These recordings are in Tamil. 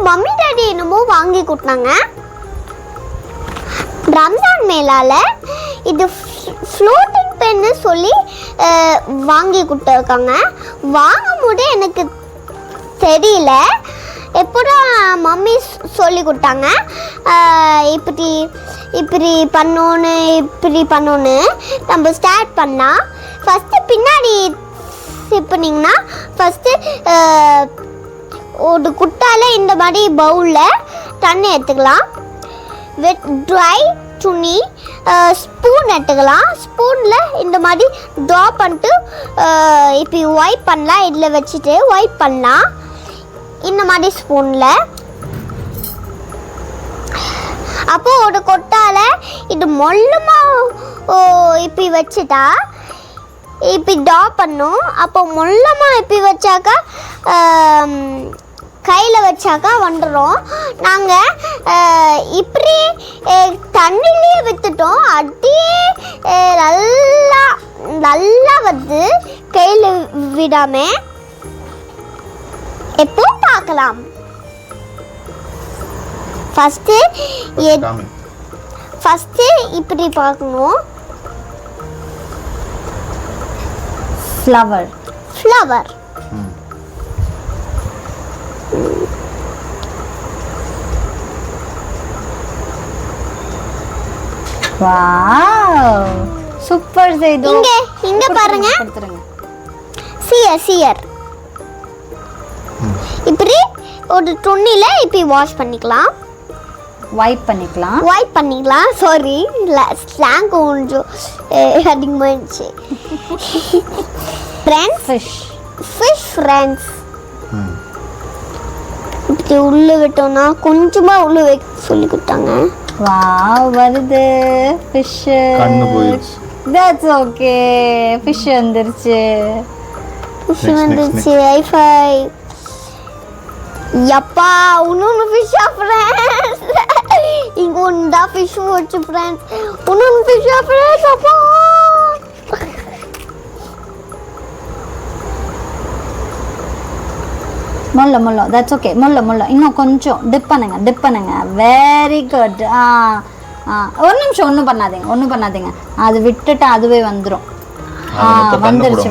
மம்மி டாடி என்னமோ வாங்கி கொடுத்தாங்க. ரம்ஜான் மேலால இது ஃப்ளோட்டிங் பென்னு சொல்லி வாங்கி கொடுத்துருக்காங்க. வாங்கும் போது எனக்கு தெரியல, எப்போடா மம்மி சொல்லி கொடுத்தாங்க. இப்படி இப்படி பண்ணோன்னு நம்ம ஸ்டார்ட் பண்ணால் ஃபஸ்ட்டு பின்னாடி சிப்பினிங்கன்னா ஃபஸ்ட்டு ஒரு குட்டால இந்த மாதிரி பவுலில் தண்ணி எடுத்துக்கலாம். ட்ரை துணி ஸ்பூன் எடுத்துக்கலாம். ஸ்பூனில் இந்த மாதிரி ட்ராப் பண்ணிட்டு இப்போ ஒயிட் பண்ணலாம். இதில் வச்சுட்டு ஒயிட் பண்ணலாம் இந்த மாதிரி ஸ்பூனில். அப்போ ஒரு கொட்டால இது மொல்லமாக இப்படி வச்சுட்டா இப்படி ட்ராப் பண்ணும். அப்போ மொல்லமாக இப்படி வச்சாக்கா கையில் வச்சாக்கா வந்துடும். நாங்கள் இப்படி தண்ணிலேயே விற்றுட்டோம். அப்படியே நல்லா வந்து கையில் விடாமல் எப்போ பார்க்கலாம். ஃபஸ்ட்டு இப்படி பார்க்கணும். ஃப்ளவர் வாவ் சூப்பர் செய்து. இங்க பாருங்க, சியர் இப்படி ஒரு துணியில இப்படி வாஷ் பண்ணிக்கலாம், வைப் பண்ணிக்கலாம். சாரி ஸ்லாங் கொஞ்சம் அதிகமாகிடுச்சு. ஃபிஷ் ஃப்ரெண்ட்ஸ் இப்படி உள்ள விட்டோம்னா கொஞ்சமாக உள்ள வைக்க சொல்லி கொடுத்தாங்க. வாவ் வருது ஃபிஷ். கண்ணு போயிடுச்சு. That's okay. ஃபிஷ் வந்துருச்சு. வைஃபை யப்பா இன்னொன்று ஃபிஷ்ஷா ஃப்ரெண்ட்ஸ். இங்கே ஒன்றா ஃபிஷ் வச்சு ஃப்ரெண்ட்ஸ், இன்னொன்று ஃபிஷ்ஷா ஃப்ரெண்ட்ஸ். அப்பா முல்ல தட்ஸ் ஓகே. முல்ல இன்னும் கொஞ்சம் டிப் பண்ணுங்க. Very good. ஒரு நிமிஷம் ஒன்றும் பண்ணாதீங்க. அது விட்டுட்டு அதுவே வந்துடும்.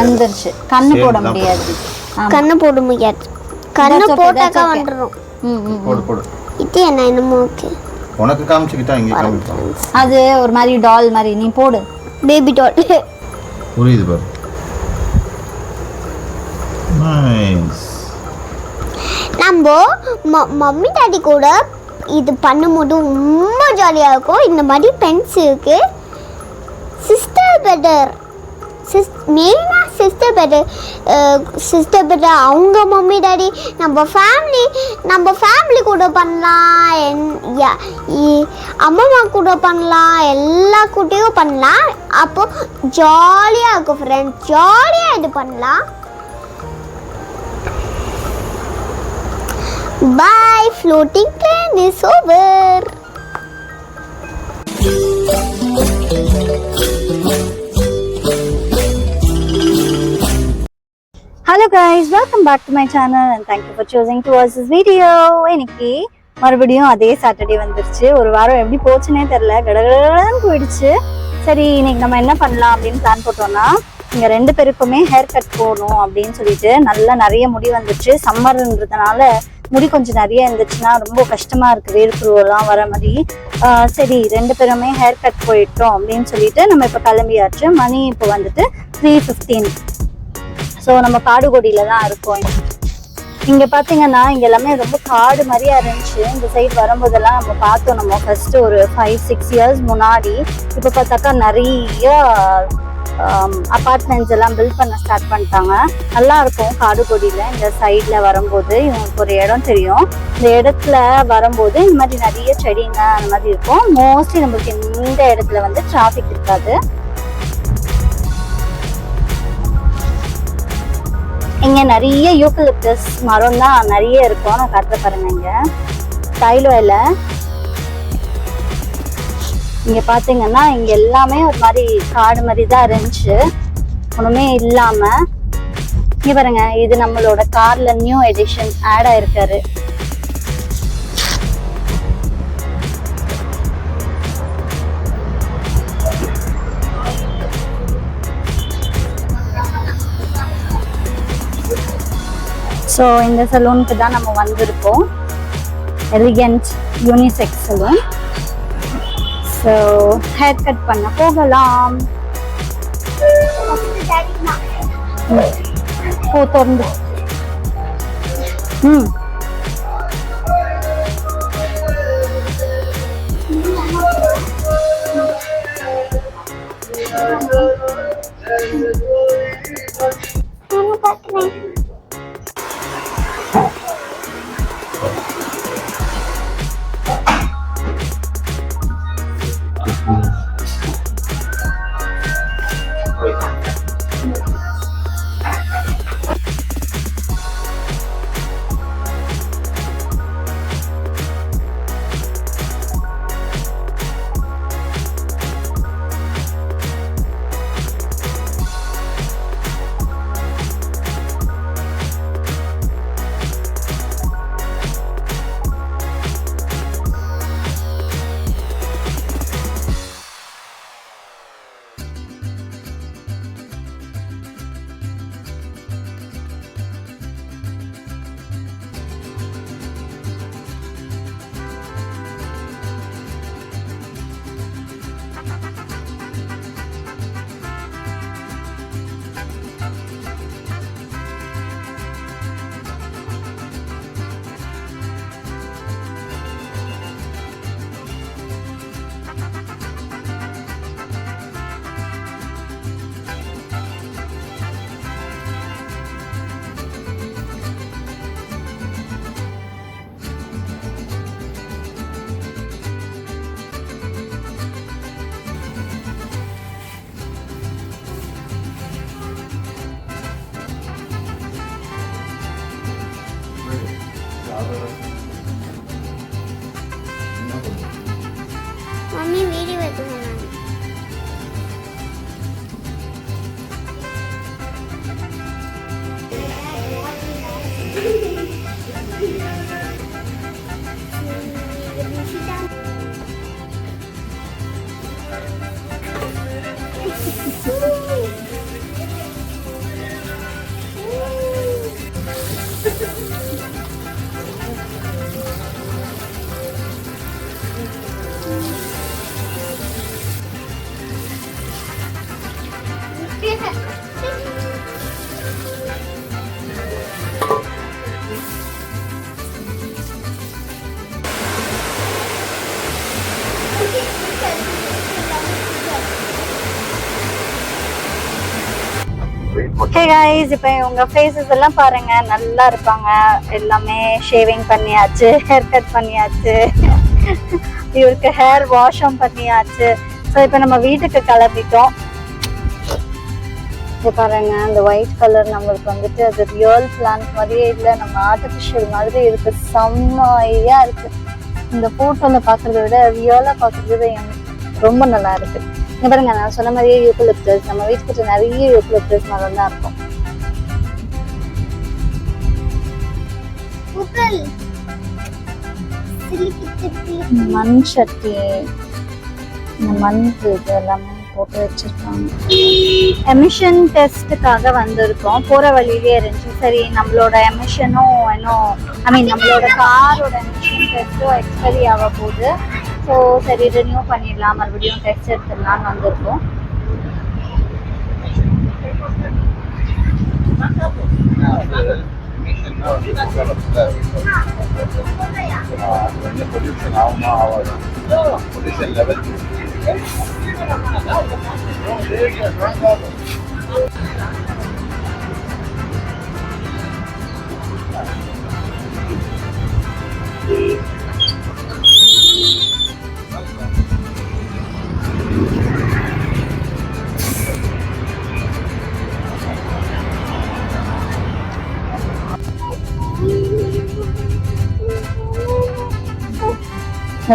வந்துருச்சு. கண்ணு போட முடியாது. கண்ணு போட்டாக்கா வந்துடும். போடு. இது என்னமோ ஓகே. உனக்கு காமிச்சிட்டா இங்க காமிப்பா. அது ஒரு மாதிரி டால் மாதிரி. நீ போடு. Baby doll. புரியுது பாரு. நைஸ். நம்ம மம்மி டாடி கூட இது பண்ணும்போது ரொம்ப ஜாலியாக இருக்கும். இந்த மாதிரி பென்ஸ் இருக்கு. சிஸ்டர் பெட்டர் அவங்க மம்மி டாடி நம்ம ஃபேமிலி கூட பண்ணலாம், அம்மா கூட பண்ணலாம், எல்லா கூடயும் பண்ணலாம். அப்போ ஜாலியாக இருக்கும் ஃப்ரெண்ட்ஸ். ஜாலியாக இது பண்ணலாம். Bye, floating plane is over. Hello guys, welcome back to my channel and thank you for choosing to watch this video. இன்னைக்கு மறுபடியும் அதே சாட்டர்டே வந்துருச்சு. ஒரு வாரம் எப்படி போச்சுன்னே தெரியல, கடகடன்னு போயிடுச்சு. சரி இன்னைக்கு நம்ம என்ன பண்ணலாம் அப்படின்னு பிளான் போட்டோம்னா, இங்க 2 பேருக்குமே ஹேர் கட் போடணும் அப்படின்னு சொல்லிட்டு நிறைய முடி வந்துச்சு. சம்மர்ன்றதுனால முடி கொஞ்சம் நிறைய இருந்துச்சுன்னா ரொம்ப கஷ்டமா இருக்கு, வேர்க்குருவெல்லாம் வர மாதிரி. சரி 2 பேருமே ஹேர் கட் போயிட்டோம் அப்படின்னு சொல்லிட்டு நம்ம இப்போ கிளம்பியாச்சு. மணி இப்போ வந்துட்டு 3:15. ஸோ நம்ம காடுகொடியில தான் இருக்கோம். இங்க பாத்தீங்கன்னா இங்க எல்லாமே ரொம்ப காடு மாதிரியா இருந்துச்சு. இந்த சைடு வரும்போதெல்லாம் நம்ம பார்த்தோம். நம்ம ஃபர்ஸ்ட் ஒரு 5-6 இயர்ஸ் முன்னாடி. இப்போ பார்த்தாக்கா நிறைய அப்பார்ட்மெண்ட்ஸ் எல்லாம் பில்ட் பண்ண ஸ்டார்ட் பண்ணிட்டாங்க. நல்லா இருக்கும் காடுகொடியில. இந்த சைட்ல வரும்போது இவங்களுக்கு ஒரு இடம் தெரியும். இந்த இடத்துல வரும்போது இந்த மாதிரி நிறைய செடிங்க அந்த மாதிரி இருக்கும். மோஸ்ட்லி நம்மளுக்கு இந்த இடத்துல வந்து டிராஃபிக் இருக்காது. இங்க நிறைய யூக்கலிப்டஸ் மரம் தான் நிறைய இருக்கும். நான் காட்டுற பாருங்க. இங்க தைலோயில இங்க பாத்தீங்கன்னா இங்க எல்லாமே ஒரு மாதிரி காடு மாதிரி தான் இருந்துச்சு, ஒண்ணுமே இல்லாம. இங்க பாருங்க, இது நம்மளோட கார்ல நியூ எடிஷன் ஆட் ஆயிருக்காரு. ஸோ இந்த சலூனுக்கு தான் நம்ம வந்திருக்கோம். Elegant unisex salon. So hair cut பண்ண போகலாம். ஓ திறந்து. மம்மி வீடியோ எடுத்து சொன்னாங்க. ஹே கைஸ், இப்போ உங்க ஃபேஸஸ் எல்லாம் பாருங்க, நல்லா இருப்பாங்க. எல்லாமே ஷேவிங் பண்ணியாச்சு, ஹேர் கட் பண்ணியாச்சு, இவருக்கு ஹேர் வாஷும் பண்ணியாச்சு. ஸோ இப்போ நம்ம வீட்டுக்கு கிளம்பிட்டோம். இது பாருங்க, அந்த ஒயிட் கலர் நம்மளுக்கு வந்துட்டு அது ரியல் பிளான்ட் மாதிரியே இல்லை, நம்ம ஆர்டிஃபிஷியல் மாதிரி இருக்கு. செம்மையா இருக்கு. இந்த போட்டோல பாக்குறத விட ரியலா பாக்குறது ரொம்ப நல்லா இருக்கு. இங்க பாருங்க, நான் சொன்ன மாதிரியே யூக்கலிப்டஸ், நம்ம வீட்டுக்கிட்ட நிறைய யூக்கலிப்டஸ் மரம் தான் இருக்கும். மண் சட்டி, இந்த மண் இது எல்லாமே போட்டு வச்சிருக்காங்க. எமிஷன் டெஸ்ட்டுக்காக வந்திருக்கோம். போற வழியிலே இருந்துச்சு. சரி, நம்மளோட எமிஷனும் இன்னும் நம்மளோட காரோட எமிஷன் டெஸ்ட்டும் எக்ஸ்பைரி ஆக போகுது. ஸோ சரி, ரினியூ பண்ணிடலாம், மறுபடியும் டெஸ்ட் எடுத்துடலான்னு வந்திருக்கோம்.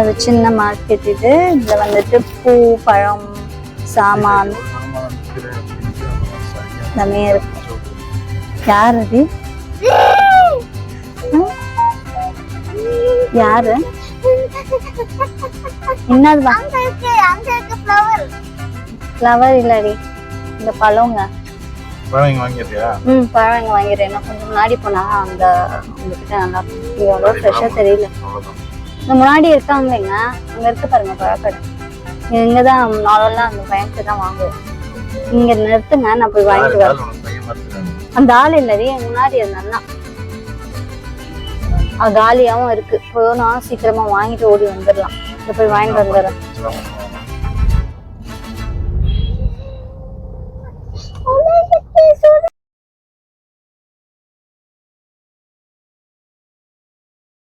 ஒரு சின்ன மார்க்கெட் இது. இதுல வந்துட்டு பூ, பழம், சாமான் எல்லாமே இருக்கு. யார் அது? யாரு? என்னதுவா? ஃப்ளவர் இல்லடி, இந்த பழங்க. பழம் இங்க வாங்கிடுறியா? பழம் இங்க வாங்கிடுறேன். நான் கொஞ்சம் முன்னாடி போனா அந்த உங்ககிட்ட நல்லா இருக்கும். இங்க அவ்வளோ ஃப்ரெஷ்ஷாக தெரியல. அவ்வளவுதான். இந்த முன்னாடி இருக்காங்களேங்க, அங்க இருக்கு பாருங்க பழக்கடை. இங்கதான் நாளெல்லாம் அந்த பையனுக்கு தான் வாங்குவோம். இங்க நிறுத்துங்க, நான் போய் வாங்கிட்டு வரேன். உனக்கு பையன் பார்த்துட்டாங்க. அந்த ஆள் இல்லடி, முன்னாடி இருந்தா காலியாவும் இருக்கு. போனா சீக்கிரமா வாங்கிட்டு ஓடி வந்துடலாம். போய் வாங்கிட்டு வந்துடுறேன்.